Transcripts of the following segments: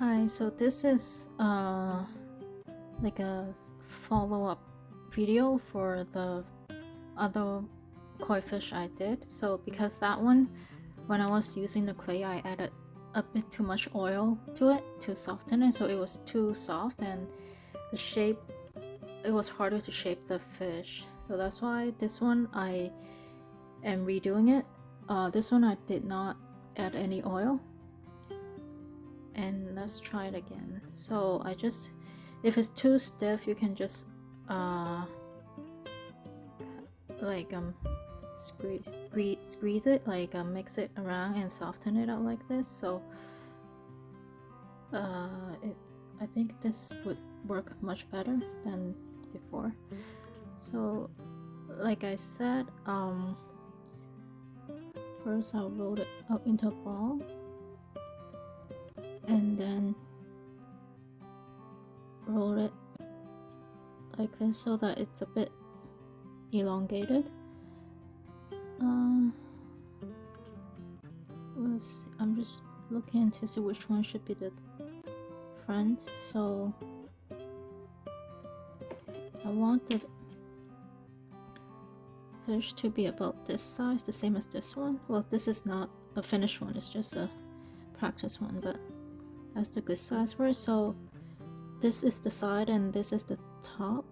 Hi, so this is like a follow-up video for the other koi fish I did. So because that one, when I was using the clay, I added a bit too much oil to it to soften it, so it was too soft and the shape, it was harder to shape the fish. So that's why this one I am redoing it. This one I did not add any oil. And let's try it again. So I just, if it's too stiff, you can just like squeeze it, like mix it around and soften it out like this. So I think this would work much better than before. So like I said, first I'll roll it up into a ball and then roll it like this so that it's a bit elongated. Let's see. I'm just looking to see which one should be the front. So I want the fish to be about this size, the same as this one. Well, this is not a finished one, it's just a practice one, but that's the good size for it. So this is the side and this is the top.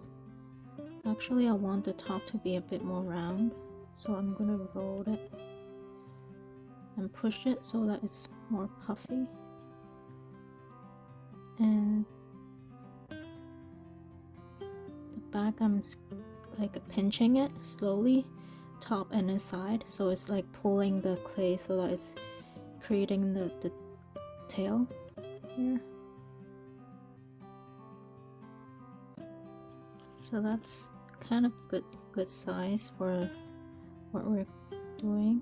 Actually, I want the top to be a bit more round, so I'm gonna roll it and push it so that it's more puffy. And the back, I'm like pinching it slowly, top and inside, so it's like pulling the clay so that it's creating the tail here. So that's kind of good size for what we're doing.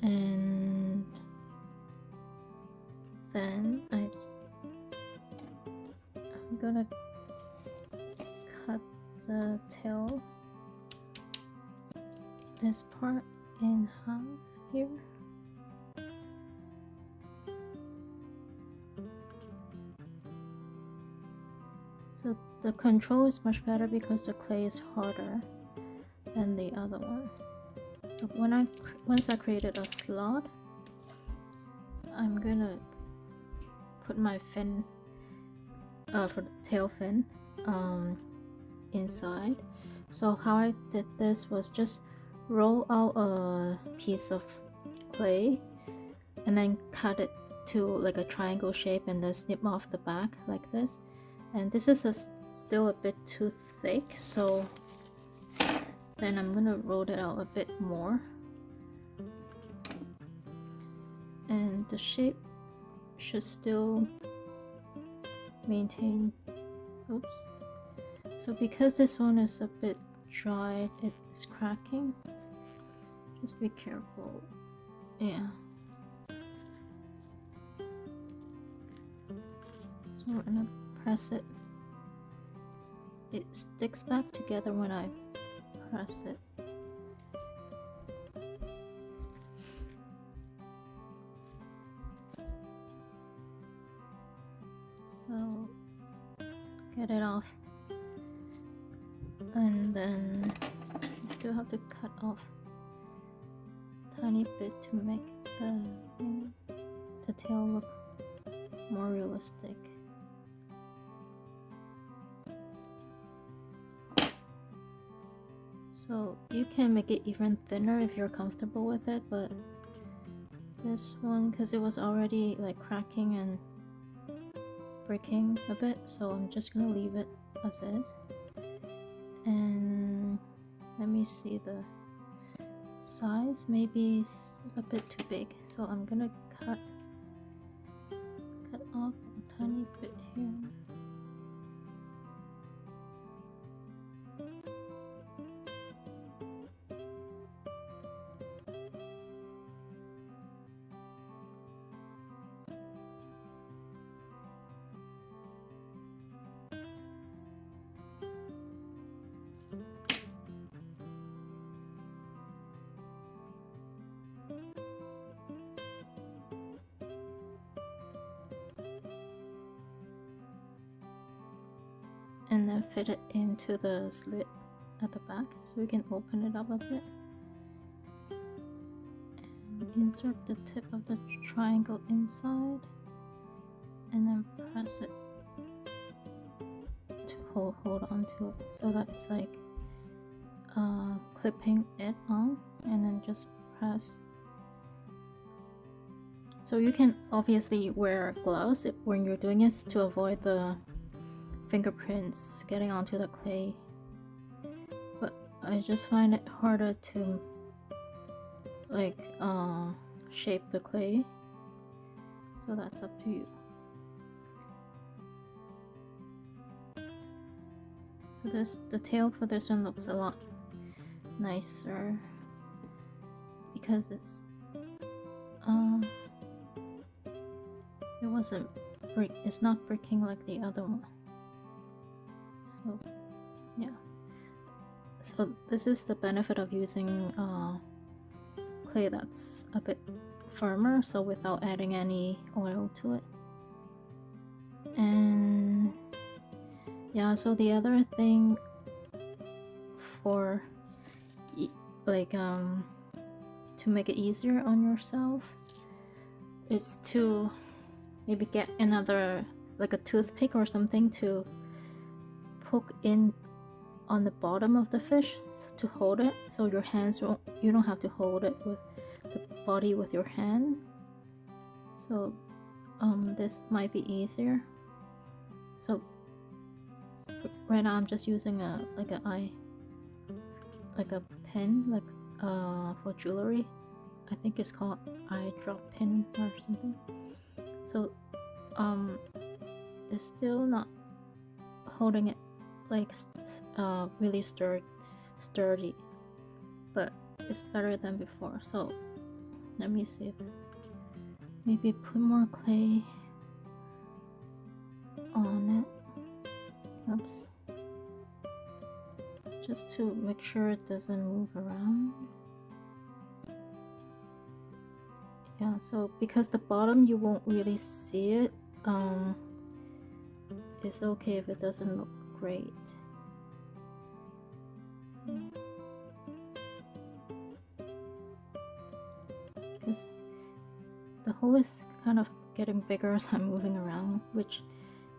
And then I'm gonna cut the tail, this part, in half here. So the control is much better because the clay is harder than the other one. So once I created a slot, I'm gonna put my fin for the tail fin inside. So how I did this was just roll out a piece of clay and then cut it to like a triangle shape and then snip off the back like this. And this is still a bit too thick, so then I'm gonna roll it out a bit more. And the shape should still maintain. Oops. So because this one is a bit dry, it is cracking. Just be careful. Yeah. So we're gonna press it. It sticks back together when I press it. So get it off, and then you still have to cut off a tiny bit to make the tail look more realistic. So you can make it even thinner if you're comfortable with it, but this one, because it was already like cracking and breaking a bit, so I'm just gonna leave it as is. And let me see, the size maybe is a bit too big, so I'm gonna cut off a tiny bit here. and then fit it into the slit at the back, so we can open it up a bit and insert the tip of the triangle inside and then press it to hold on to it, so that it's like clipping it on, and then just press. So you can obviously wear gloves when you're doing this to avoid the fingerprints getting onto the clay, but I just find it harder to like shape the clay, so that's up to you. So the tail for this one looks a lot nicer because it's it's not breaking like the other one. So yeah, so this is the benefit of using clay that's a bit firmer, so without adding any oil to it. And yeah, so the other thing for like to make it easier on yourself is to maybe get another, like a toothpick or something, to poke in on the bottom of the fish to hold it, so your hands you don't have to hold it with the body with your hand. So this might be easier. So right now I'm just using a pin, like for jewelry. I think it's called eye drop pin or something. So it's still not holding it like really sturdy, but it's better than before. So let me see if maybe put more clay on it. Oops. Just to make sure it doesn't move around. Yeah, so because the bottom you won't really see it, it's okay if it doesn't look great. Because the hole is kind of getting bigger as I'm moving around, which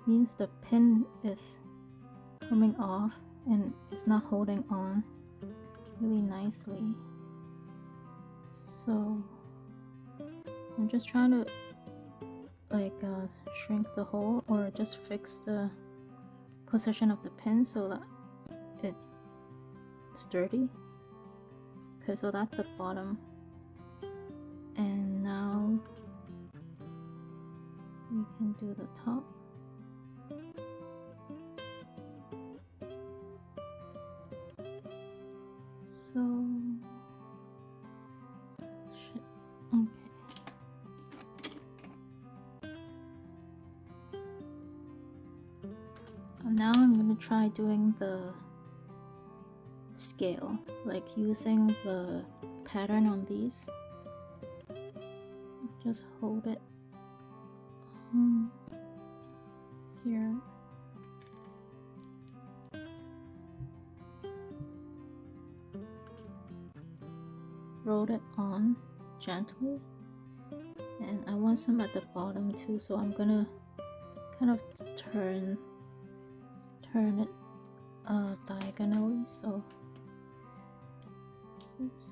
means the pin is coming off and it's not holding on really nicely. So I'm just trying to like shrink the hole or just fix the position of the pin so that it's sturdy. Okay, so that's the bottom, and now we can do the top. So okay. Now I'm gonna try doing the scale, like using the pattern on these. Just hold it here. Roll it on gently, and I want some at the bottom too, so I'm gonna kind of turn it diagonally. So oops.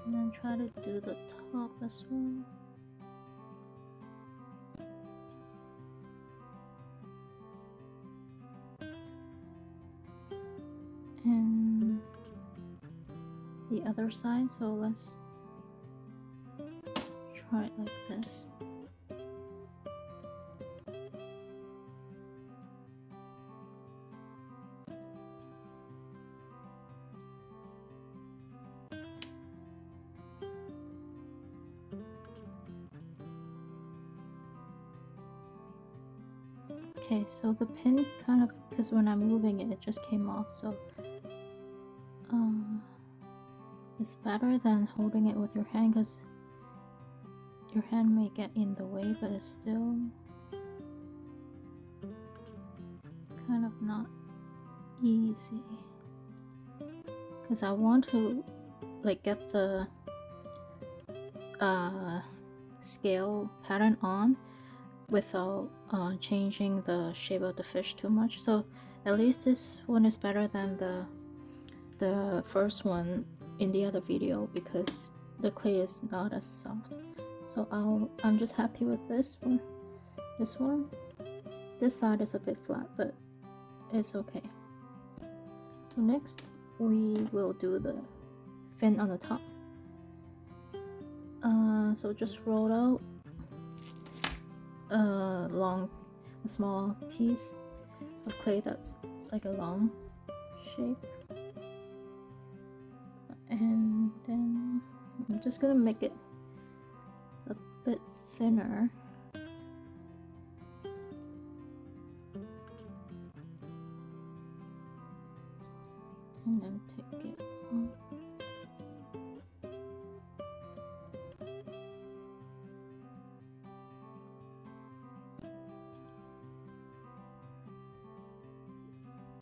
And then try to do the top as well. And the other side, so let's try it like this. Okay, so the pin kind of, because when I'm moving it, it just came off, so It's better than holding it with your hand because your hand may get in the way, but it's still kind of not easy. Because I want to like get the scale pattern on without changing the shape of the fish too much. So at least this one is better than the first one in the other video because the clay is not as soft. So I'm just happy with this one. This side is a bit flat, but it's okay. So next we will do the fin on the top. So just roll out a small piece of clay that's like a long shape, and then I'm just gonna make it a bit thinner. And then take it off.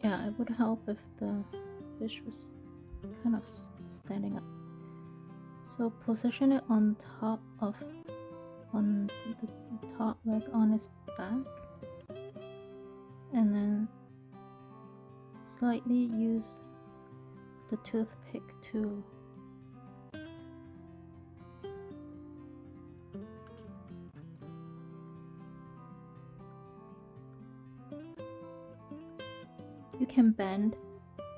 Yeah, it would help if the fish was kind of standing up. So position it on the top, like on its back, and then slightly use the toothpick to you can bend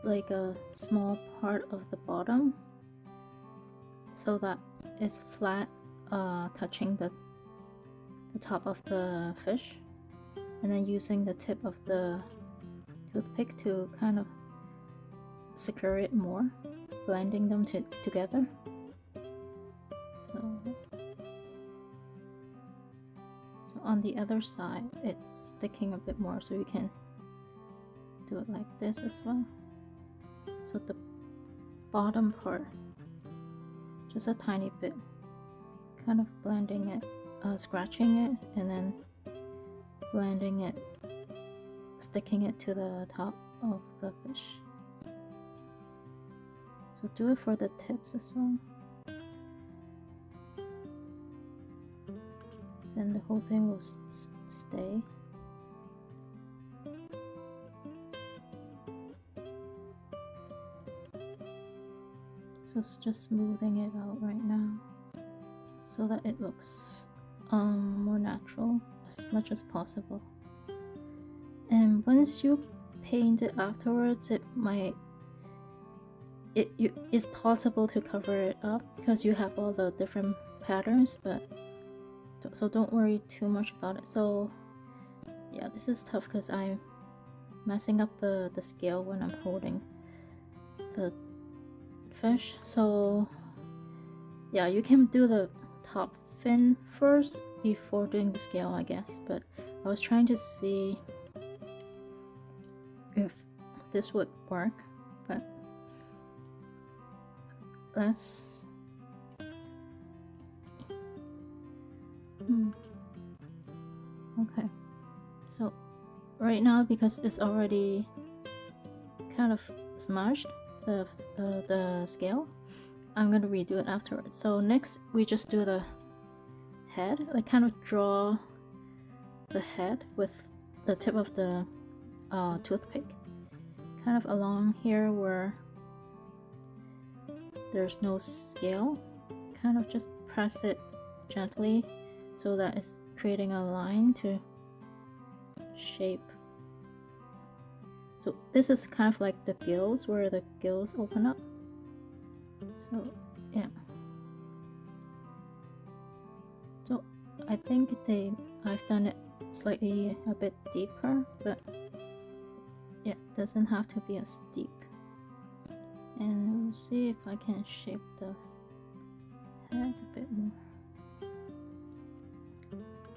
like a small part of the bottom so that it's flat, touching the top of the fish, and then using the tip of the toothpick to kind of secure it more, blending them together. So on the other side it's sticking a bit more, so you can do it like this as well. So the bottom part, just a tiny bit, kind of blending it, scratching it, and then blending it, sticking it to the top of the fish. So do it for the tips as well. Then the whole thing will stay. So it's just smoothing it out right now so that it looks more natural as much as possible. And once you paint it afterwards, it's possible to cover it up because you have all the different patterns, but so don't worry too much about it. So yeah, this is tough because I'm messing up the scale when I'm holding the fish. So yeah, you can do the top fin first before doing the scale, I guess, but I was trying to see if this would work, but let's okay. So right now, because it's already kind of smudged, the scale, I'm gonna redo it afterwards. So next we just do the head, like kind of draw the head with the tip of the toothpick, kind of along here where there's no scale, kind of just press it gently so that it's creating a line to shape. So this is kind of like the gills, where the gills open up. So yeah, so I think I've done it slightly a bit deeper, but yeah, it doesn't have to be as deep. And we'll see if I can shape the head a bit more.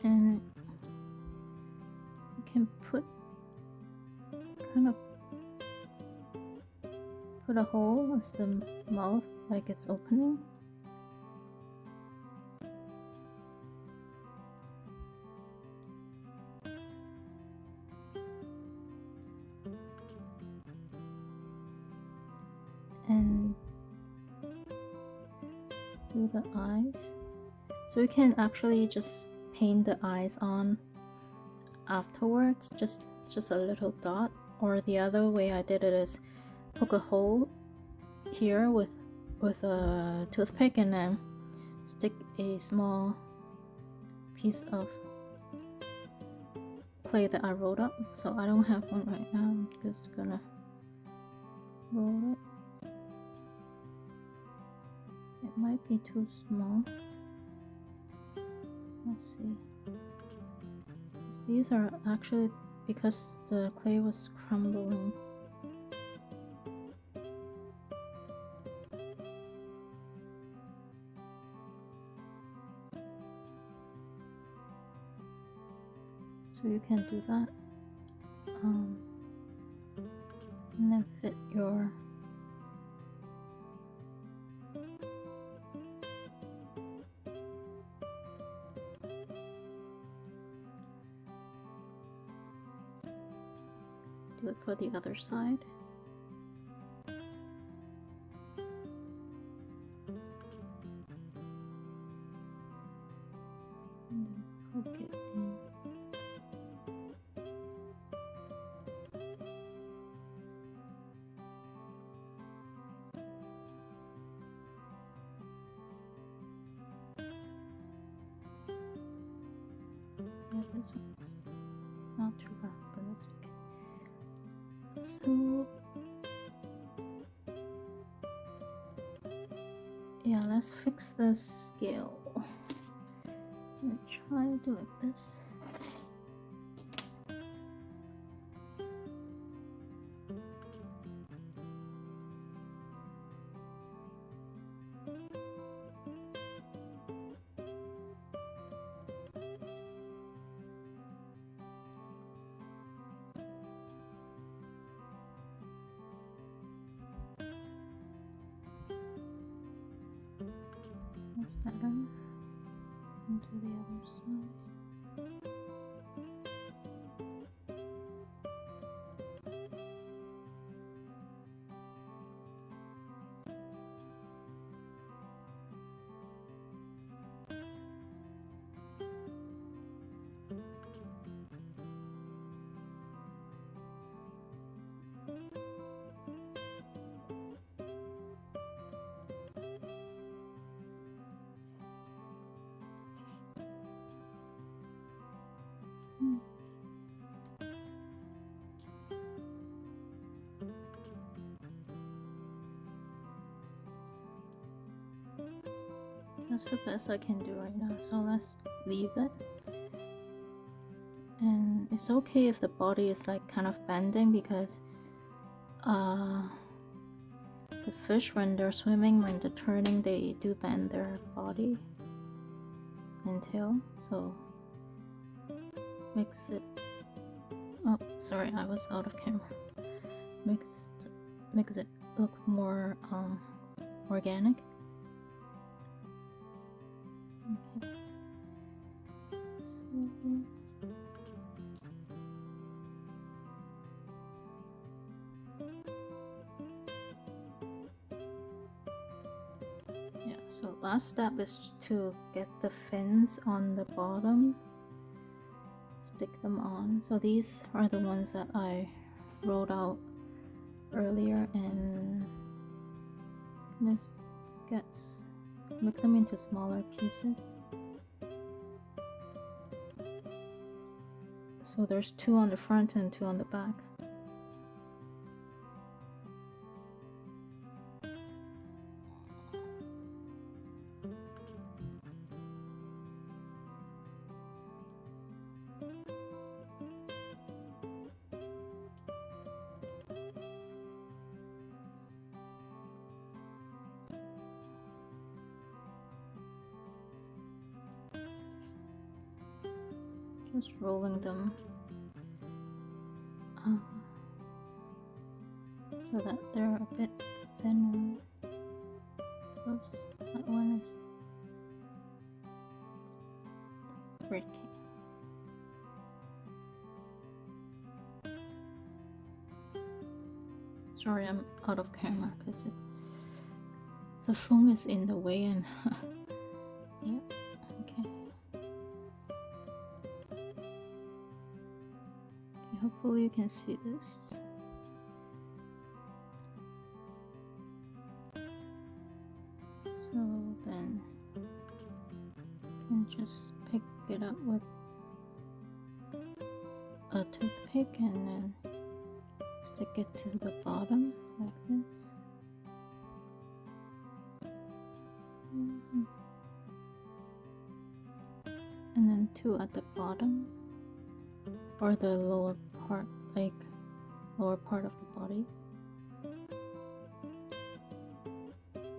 And you can kind of put a hole as the mouth like it's opening. And do the eyes. So you can actually just paint the eyes on afterwards, just a little dot. Or the other way I did it is poke a hole here with a toothpick and then stick a small piece of clay that I rolled up. So I don't have one right now, I'm just gonna roll it. It might be too small. Let's see. These are actually, because the clay was crumbling. So you can do that. And then fit your do it for the other side. And then poke it in. Yeah, this one's not too rough, but that's okay. So yeah, let's fix the scale and try to do like this. That's better. And do the other side. That's the best I can do right now, so let's leave it. And it's okay if the body is like kind of bending, because the fish, when they're swimming, when they're turning, they do bend their body and tail, so makes it, oh sorry, I was out of camera, makes it look more organic. Okay. So last step is to get the fins on the bottom, stick them on. So these are the ones that I rolled out earlier, and just make them into smaller pieces. So there's 2 on the front and 2 on the back. Just rolling them so that they're a bit thinner. one is breaking. Sorry, I'm out of camera because the phone is in the way and yeah, okay. Hopefully you can see this. So then you can just pick it up with a toothpick and then stick it to the bottom like this. And then two at the bottom or the lower part, like lower part of the body.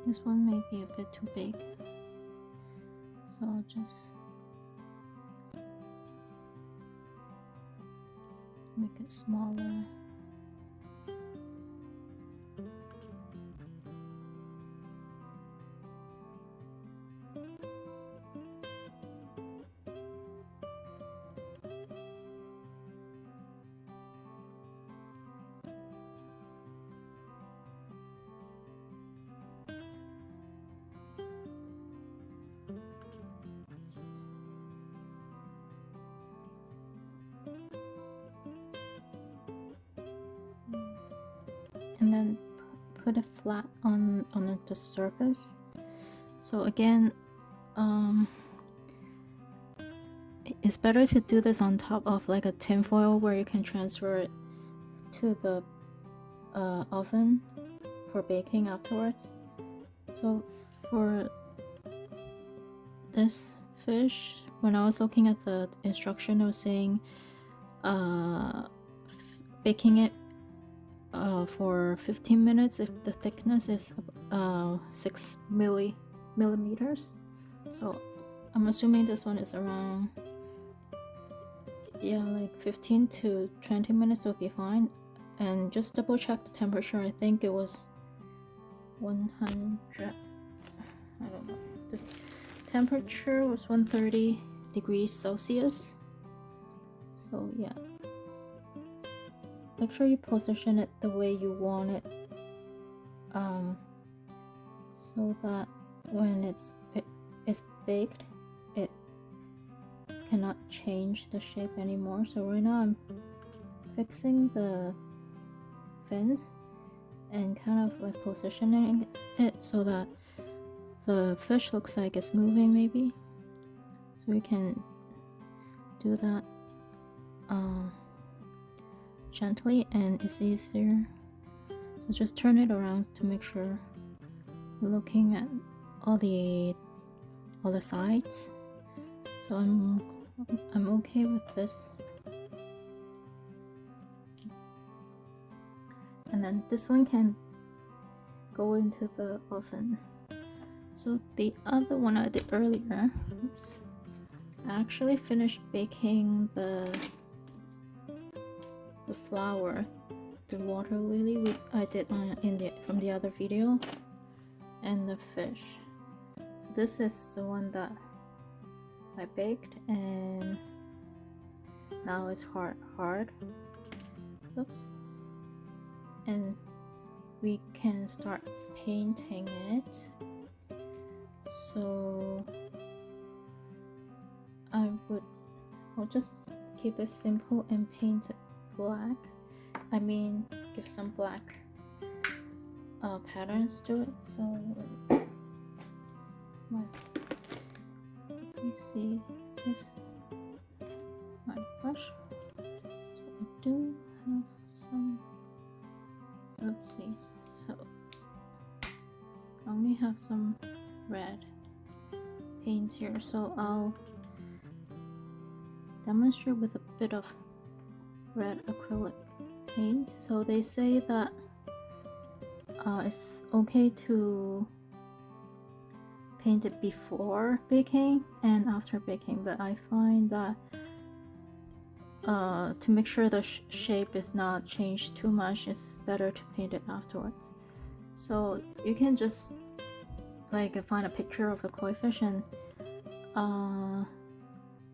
This one may be a bit too big, so I'll just make it smaller. And then put it flat on the surface. So again, it's better to do this on top of like a tin foil where you can transfer it to the oven for baking afterwards. So for this fish, when I was looking at the instruction, it was saying baking it for 15 minutes if the thickness is 6 millimeters. So I'm assuming this one is around, yeah, like 15 to 20 minutes will be fine. And just double check the temperature. I think it was 100, I don't know, the temperature was 130 degrees Celsius. So yeah, make sure you position it the way you want it, so that when it's baked, it cannot change the shape anymore. So right now I'm fixing the fins and kind of like positioning it so that the fish looks like it's moving maybe. So we can do that gently and it's easier. So just turn it around to make sure you're looking at all the sides. So I'm okay with this. And then this one can go into the oven. So the other one I did earlier, oops, I actually finished baking the flower, the water lily I did from the other video, and the fish. So this is the one that I baked and now it's hard. Oops. And we can start painting it. So I'll just keep it simple and paint it black. I mean, give some black patterns to it. So let me see this, my brush. So I do have some oopsies. So I only have some red paint here, so I'll demonstrate with a bit of red acrylic paint. So they say that it's okay to paint it before baking and after baking, but I find that to make sure the shape is not changed too much, it's better to paint it afterwards. So you can just like find a picture of a koi fish and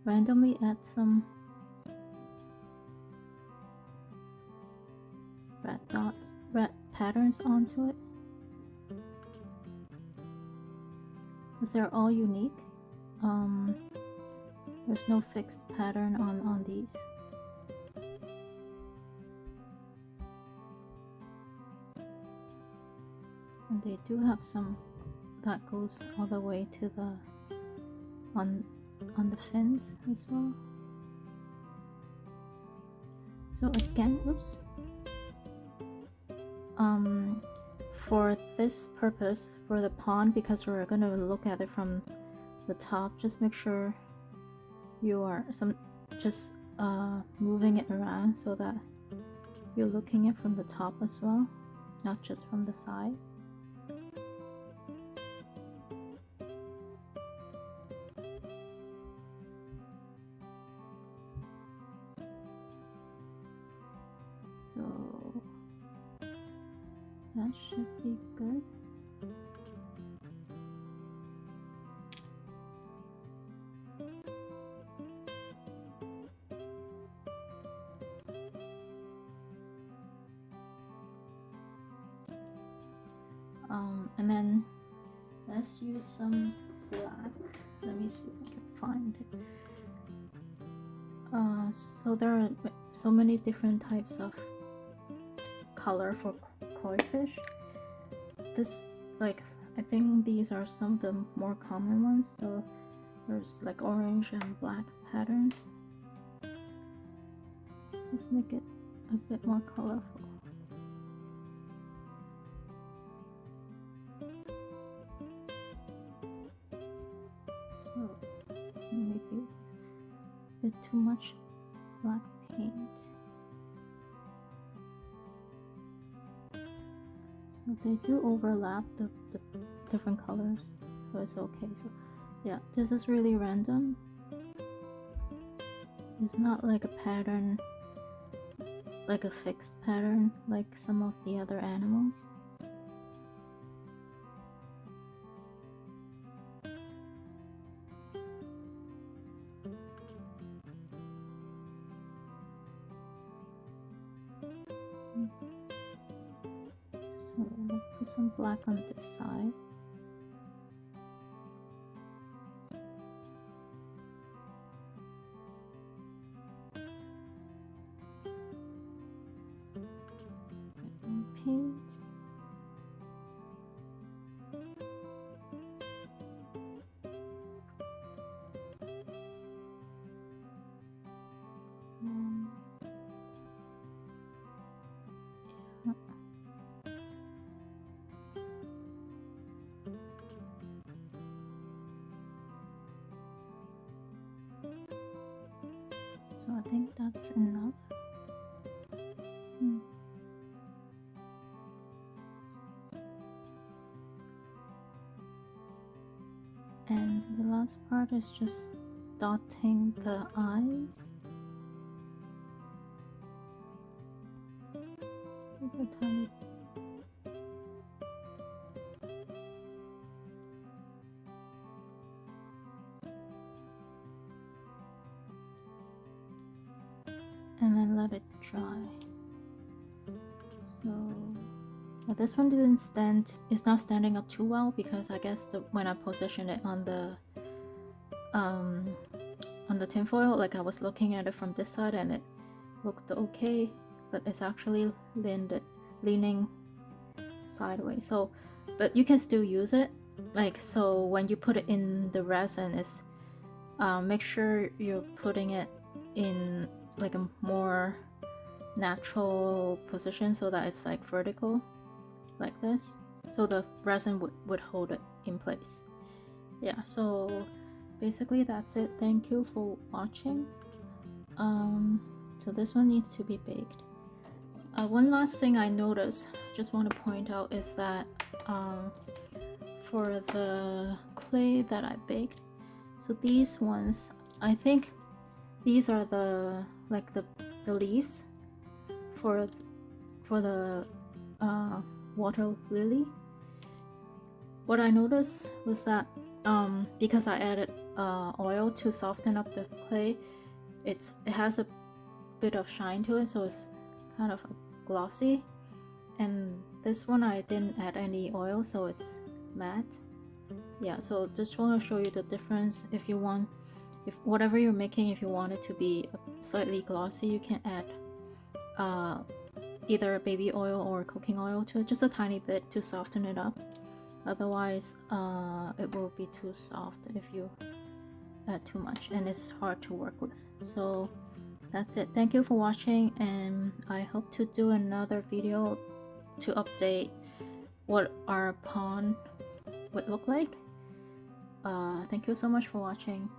randomly add some red patterns onto it, because they're all unique. There's no fixed pattern on these. And they do have some that goes all the way to the on the fins as well. So again, oops. For this purpose, for the pond, because we're gonna look at it from the top, just make sure you are just moving it around so that you're looking at it from the top as well, not just from the side. So that should be good. And then let's use some black. Let me see if I can find it. So there are so many different types of color for koi fish. This, like, I think these are some of the more common ones. So there's like orange and black patterns. Just make it a bit more colorful. So maybe a bit too much black paint. So they do overlap the different colors, so it's okay. So yeah, this is really random. It's not like a pattern, like a fixed pattern like some of the other animals. So let's put some black on this side. Paint. So I think that's enough. And the last part is just dotting the eyes. Tiny. And then let it dry. So yeah, this one didn't stand. It's not standing up too well because I guess when I positioned it on the tinfoil, like I was looking at it from this side and it looked okay, but it's actually leaning sideways. So, but you can still use it. Like, so when you put it in the resin, it's make sure you're putting it in like a more natural position so that it's like vertical like this, so the resin would hold it in place. Yeah, so basically that's it. Thank you for watching. So this one needs to be baked. One last thing I noticed, just want to point out, is that for the clay that I baked, so these ones, I think these are the leaves for the water lily, what I noticed was that because I added oil to soften up the clay, it has a bit of shine to it, so it's kind of glossy. And this one I didn't add any oil, so it's matte. Yeah, so just want to show you the difference. If you want, if whatever you're making, if you want it to be slightly glossy, you can add either baby oil or cooking oil to it, just a tiny bit to soften it up. Otherwise it will be too soft if you add too much, and it's hard to work with. So that's it. Thank you for watching, and I hope to do another video to update what our pond would look like. Thank you so much for watching.